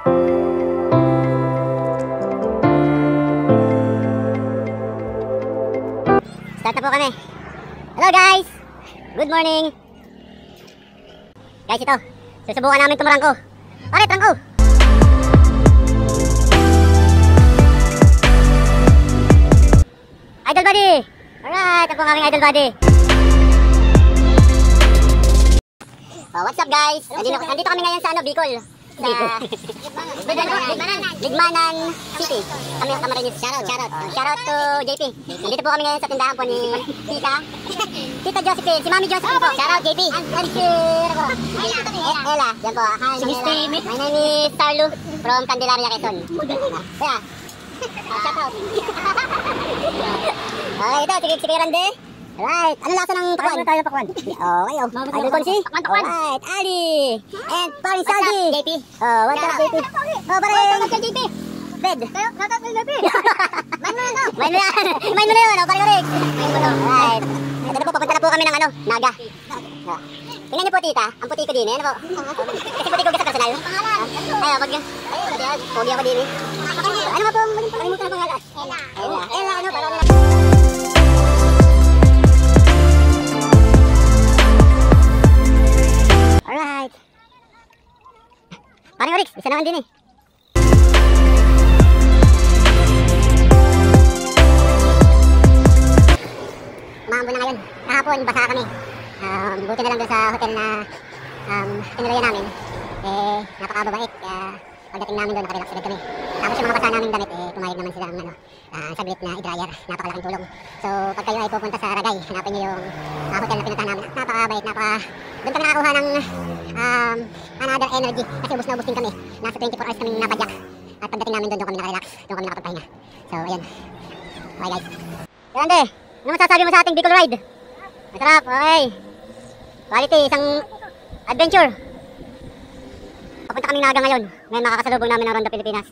Start na po kami. Hello guys! Good morning! Guys, ito. Susubukan namin tumarangko. Pare, trangko! Idol Buddy! Alright, ito po ang aming Idol Buddy. What's up guys? Nandito kami ngayon sa Bicol. Sa Ligmanan City. Kami ang Camarines. Shoutout to JP. Nandito po kami ngayon sa tindahan po ni Tita Josephine. Si Mami Josephine po. Shoutout JP. And si Ella. Yan po. My name is Tarlu from Candelaria, Quezon. Kaya shoutout. Okay, ito. Sige Rande. Alright, ano lasa ng pakwan? Ano tayo ng pakwan? Okay, oh. Idol Consi. Alright, Ali. And paring Saldi. JP. Oh, one time JP. Oh, paring JP. Bed. Shoutout kay JP. Main mo na yun. Oh, paring Rick. Alright. Ito na po, papunta na po kami ng Naga. Tingnan niyo po tita, ang puti ko din eh. Ano po? Kasi puti ko sa personal. Ayaw, pag yan. Pogi ako din eh. Ano nga po, malimutan na po nga. Ella, ano, parang alright. Paring Rix, isa naman din eh. Umambon na ngayon. Kahapon, basa kami. Buti na lang doon sa hotel na tinirayan namin. Eh, napakababait. Kaya pagdating namin doon, nakarelax agad kami. Tapos yung mga basa namin damit, pumayag naman sila ng saglit na i-dryer. Napakalaking tulong. So, pag kayo ay pupunta sa Ragay, hanapin nyo yung hotel na pinuntahan namin. Napakabait, doon kami nakakuha ng another energy. Kasi ubos na ubos din kami. Nasa 24 hours kaming napadyak. At pagdating namin doon kami nakarelax. Doon kami nakapagpahinga. So, ayan. Okay guys. Grande, ano masasabi mo sa ating Bicol ride? Masarap, okay. Quality, isang adventure. Papunta kaming Naga ngayon. Ngayon makakasalubong namin ang Ronda Pilipinas.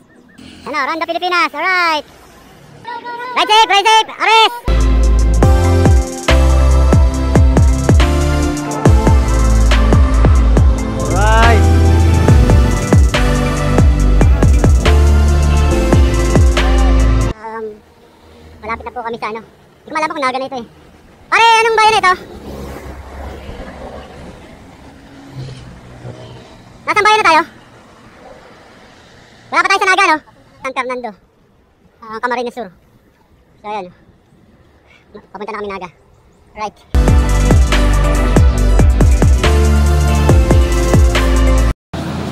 Ronda Pilipinas, alright. Ride safe, arrest! Alright. Malapit na po kami sa Hindi ko malaman kung Naga na ito eh. Pare, anong bayan ito? Nasaan bayan na tayo? Wala pa tayo sa Naga, no? San Fernando. Camarines Sur. So, ayan. Papunta na kami Naga. Right.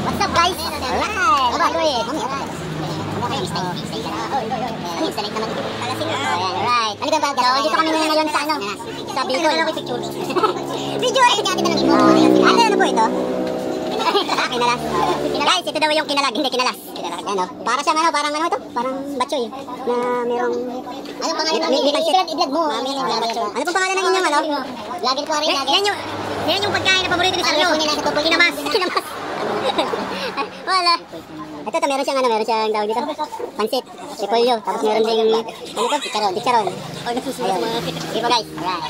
What's up, guys? Alright. Alright. Ano ba ba? Dito kami ngayon sa sa Bicol. Video ay kita ng ibo. Ano po ito? Kinalas. Guys, ito daw yung kinalag, hindi kinalas. Ano? Para siyang parang ito? Parang batchoy na merong ano pangalan ng i-vlog mo? Ano pong pangalan ng inyong Vlogger ko rin. Yan yung pagkain na paborito ni Sarlo. Kinamas. Wala. Ito meron siyang tawag dito. Pansit, repolyo, tapos meron ding chicharon. Oh, nasusunod sa mga kita. Sige po guys. Alright.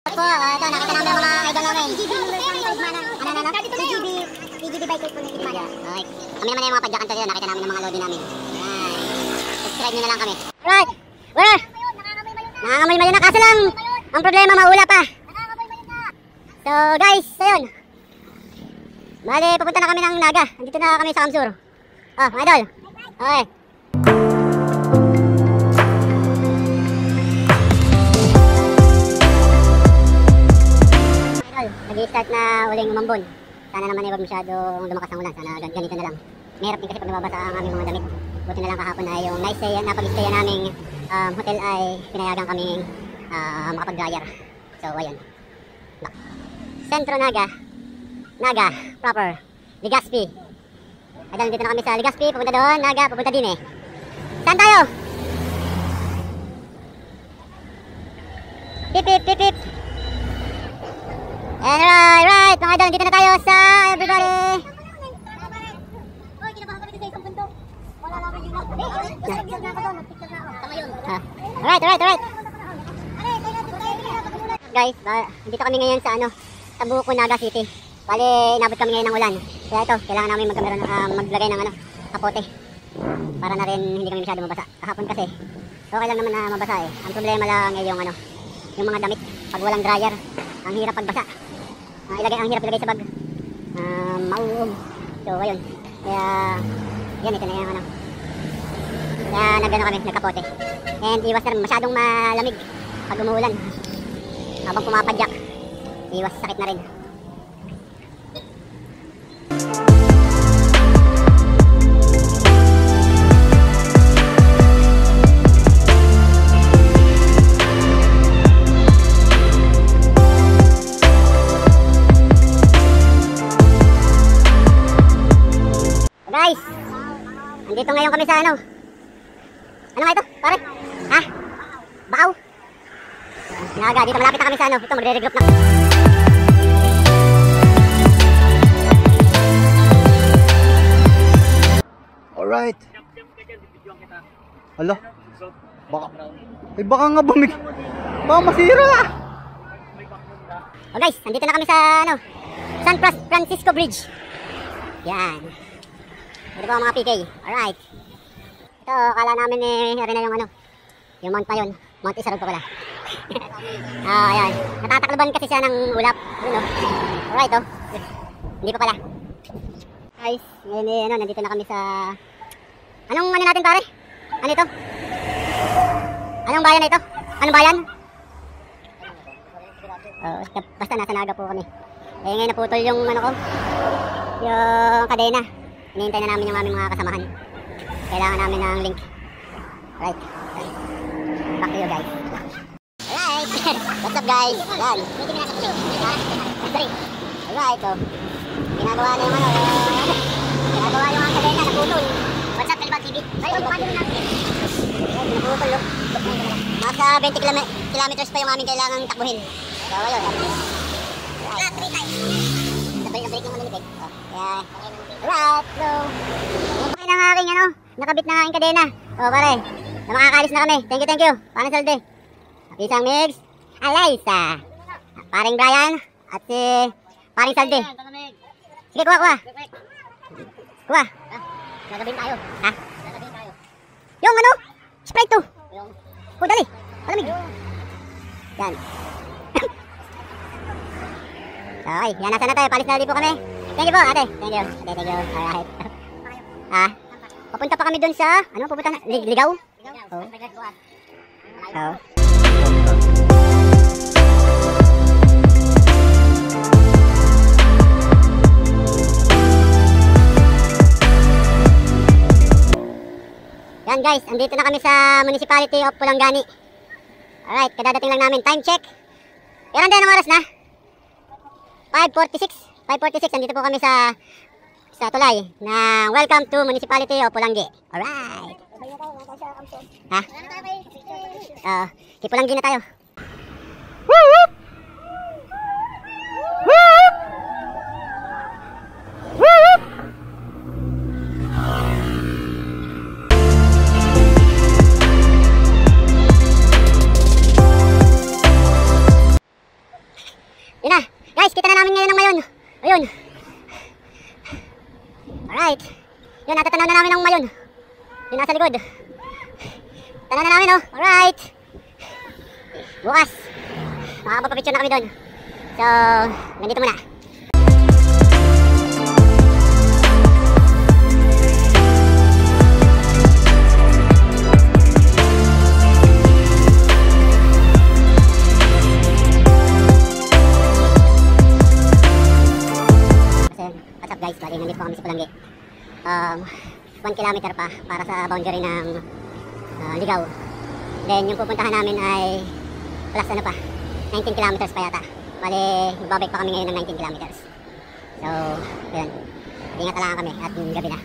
Po, ito nakita namin ang mga idol namin. PGB bike po ng Ligmanan. Okay. Kami naman yung mga padyakan dito, nakita namin ang mga lodi namin. Subscribe nyo na lang kami. Alright. Where? Nangangamoy-mayon na. Kaso lang, ang problema maula pa. So guys, ayun. Bale, papunta na kami ng Naga. Andito na kami sa Kamsur. Oh, mga idol. Okay. Idol, nag-i-start na uling umambon. Sana naman ay wag masyadong lumakas ang ulan. Sana ganito na lang. Mahirap din kasi pag nababasa ang aming mga damit. Buti na lang kahapon ay yung napag-istaya naming hotel ay pinayagan kaming makapag-dryer. So, ayan. Sentro Naga proper. Legazpi. Adal, dito na kami sa Legazpi. Pupunta doon. Naga, pupunta din eh. Saan tayo? Pip. And right. Mga idol, dito na tayo sa everybody. Alright. Guys, dito kami ngayon sa sa Buko, Naga City. Bale, inabot kami ngayon ng ulan. Kaya ito, kailangan namin maglagay ng kapote. Para na rin hindi kami masyado mabasa. Kahapon kasi, okay lang naman na mabasa eh. Ang problema lang ay yung ano, yung mga damit. Pag walang dryer, ang hirap pagbasa. Ang hirap ilagay sa bag. Mauum. So, ayun. Kaya, yan, ito na yung ano. Kaya nagano kami, nagkapote. And iwas na rin, masyadong malamig pag umuulan. Habang pumapadyak, iwas sakit na rin. Guys, andito ngayon kami sa ano nga ito, pare? Ha? Baaw? Naga, dito malapit na kami sa ano. Ito, magre-regroup na. Alright. Hala? Baka nga baka masira. Oh guys, andito na kami sa ano, San Francisco Bridge. Yan. Ito po ang mga PK. Alright. Ito, kala namin rin na yung ano, yung mount pa yun. Mount Isarog pa pala. Ayan. Natatakloban kasi siya ng ulap. Yun o. Alright o. Hindi pa pala. Guys, ngayon ano, nandito na kami sa... Anong ano natin pare? Ano ito? Anong bayan na ito? Anong bayan? Basta nasa Naga po kami. Eh ngayon naputol yung ano ko, yung kadena. Hinihintay na namin yung aming mga kasamahan. Kailangan namin ng link. Right. Back to you guys. Alright. What's up guys? Yan. Alright. So, ginagawa na yung ano. Ginagawa yung ang kadena. Naputol. What's up Kalibag TV? Ayun, bukado na natin. Naputol. Nasa 20 kilometers pa yung aming kailangang takbuhin. So, ayun. Alright. 3 times. Sabay na break yung malilipid. Yeah. Alright. So, okay na nga aking ano. Nakabit na nga aking kadena. O pare, na makakalis na kami. Thank you. Paano salde? Isang mix. Alaysa. Paring Brian. At si paring salde. Sige, kuha. Kuha. Gagawin tayo. Ha? Gagawin tayo. Yung ano? Sprite to. O dali. Palamig. Yan. Okay, yan nasa na tayo. Palis na di po kami. Thank you po ate. Thank you. Alright. Ha? Papunta pa kami dun sa, ano pupunta na? Ligaw? Oo. Oo. Yan guys, andito na kami sa Municipality of Pulanggani. Alright, kadadating lang namin. Time check. Kailan din ang oras na? 5:46. 5:46, andito po kami sa tulay na welcome to Municipality of Pulanggi. Alright. Ha? Kipulanggi na tayo. Woo! Yun na. Guys, kita na namin ngayon ng mayon. Ayun. Alright. Yun, natatanaw na namin ang mayon. Yun nasa likod. Tanaw na namin, oh. Alright. Bukas, makakapapicture na kami doon. So, ganito muna. What's up guys, bali nandito po kami sa Pulanggi. 1 kilometer pa para sa boundary ng Ligaw. Then yung pupuntahan namin ay plus ano pa, 19 kilometers pa yata. Bali magbabike pa kami ngayon ng 19 kilometers. So yun, ingat lang kami at gabi na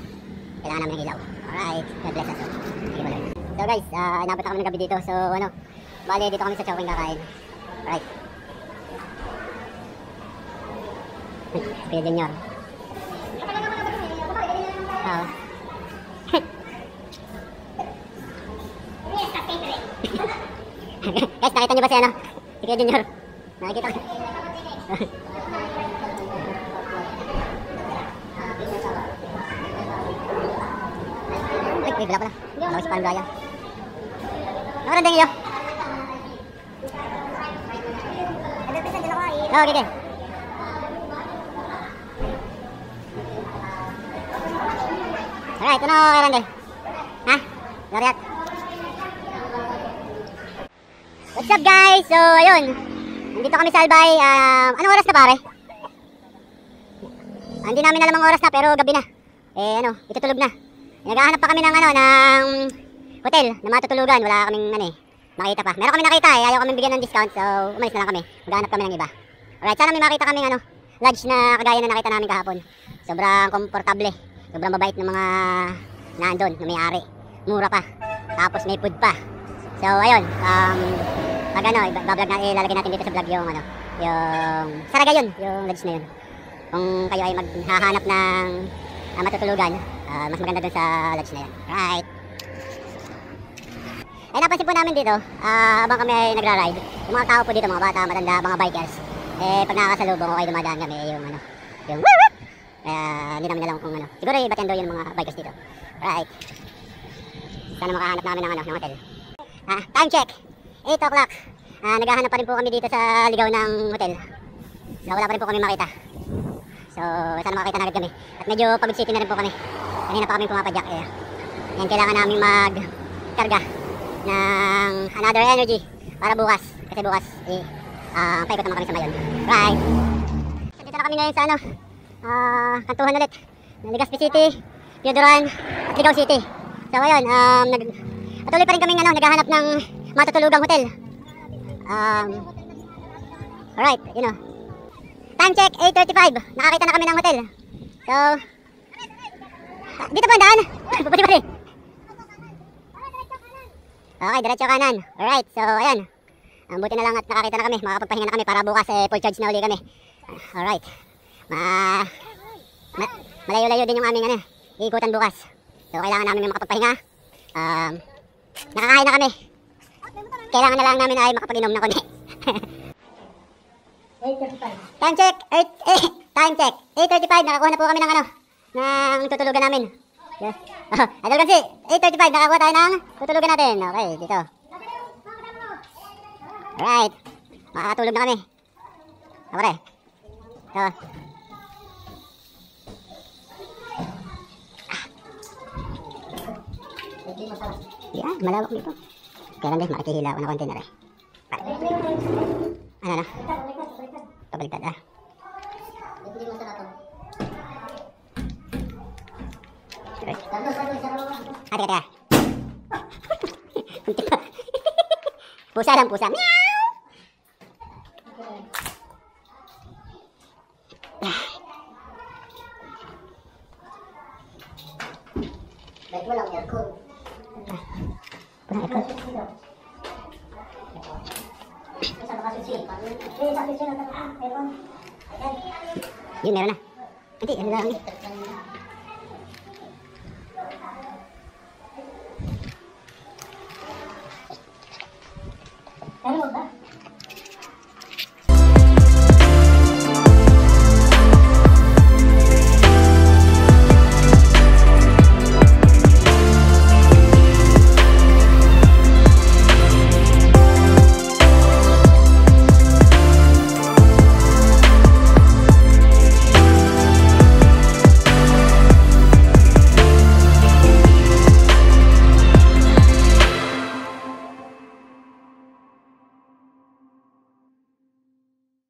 kailangan namin ng ilaw. Alright, God bless us. Sige pala. So guys, inabot na kami ng gabi dito. So ano, bali dito kami sa Chowking kakain. Alright. Kuya Junior. Oo. Guys, nakita nyo ba si ano? Si Kuya Junior. Nakikita ko. Uy, wala pala. Nawis pa ang Brian. Nakaranda niyo. Okay, okay. Alright, ito na ako, Randall. Ha? Lariat. What's up, guys? So, ayun. Nandito kami sa Albay. Anong oras na, pare? Hindi namin alam ang oras na, pero gabi na. Eh, ano, itutulog na. Naghahanap pa kami ng, ano, ng hotel na matutulugan. Wala kaming, ano eh, makita pa. Meron kami nakita eh. Ayaw kami bigyan ng discount, so umalis na lang kami. Maghahanap kami ng iba. Alright, sana may makita kaming, ano, lodge na kagaya na nakita namin kahapon. Sobrang komportable. Sobrang mabait ng mga nandun, na may-ari. Mura pa. Tapos may food pa. So, ayun. Pag ano, ibablog na, ilalagay natin dito sa vlog yung, ano, yung Saragayon, yung lodge na yun. Kung kayo ay maghahanap ng matutulugan, mas maganda dun sa lodge na yun. Right. Eh, napansin po namin dito, habang kami ay nagra-ride, yung mga tao po dito, mga bata, matanda, mga bikers, eh, pag nakakasalubong o kayo dumadaan kami, yung, ano, yung kaya hindi namin alam kung ano. Siguro iba tendo yung mga bikers dito. Right. Sana makahanap namin ng, ano, ng hotel. Time check. 8 o'clock. Naghahanap pa rin po kami dito sa ligaw ng hotel. So, wala pa rin po kami makita. So, sana makakita na agad kami. At medyo pagod city na rin po kami. Kanina pa kami pumapadyak. Eh. Yan, kailangan namin magkarga ng another energy para bukas. Kasi bukas, paikot naman kami sa Mayon. Right. So, dito na kami ngayon sa, ano, kantuhan ulit. Legazpi City, Piodoran, at Ligaw City. So, ayun, patuloy pa rin kami, ano, naghahanap ng matutulugang hotel. Alright, you know. Time check, 8:35. Nakakita na kami ng hotel. So, dito ba ang daan? Puputi pa rin. Okay, diretso kanan. Alright, so, ayan. Buti na lang at nakakita na kami. Makakapagpahinga na kami para bukas full charge na uli kami. Alright. Malayo-layo din yung aming, ano, iikutan bukas. So, kailangan namin may makapagpahinga. Nakakain na kami. Kailangan na lang namin ay makapag-inom ng konti. 8:35. Time check. Time check. 8:35. Nakakuha na po kami ng, ano, ng tutulugan namin. Yeah. Idol Gansi, 8:35. Nakakuha tayo ng tutulugan natin. Okay, dito. Alright. Makakatulog na kami. Kapare. So. Yan, malawak dito. Kaya lang guys, makikihila ako na konti na rin. Ano na? Pabaliktad ah. Okay. Teka. Muntik pa. Pusa lang, pusa. Meow! Ba't walang aircon? Walang aircon? Yun, meron na. Hindi, ano lang.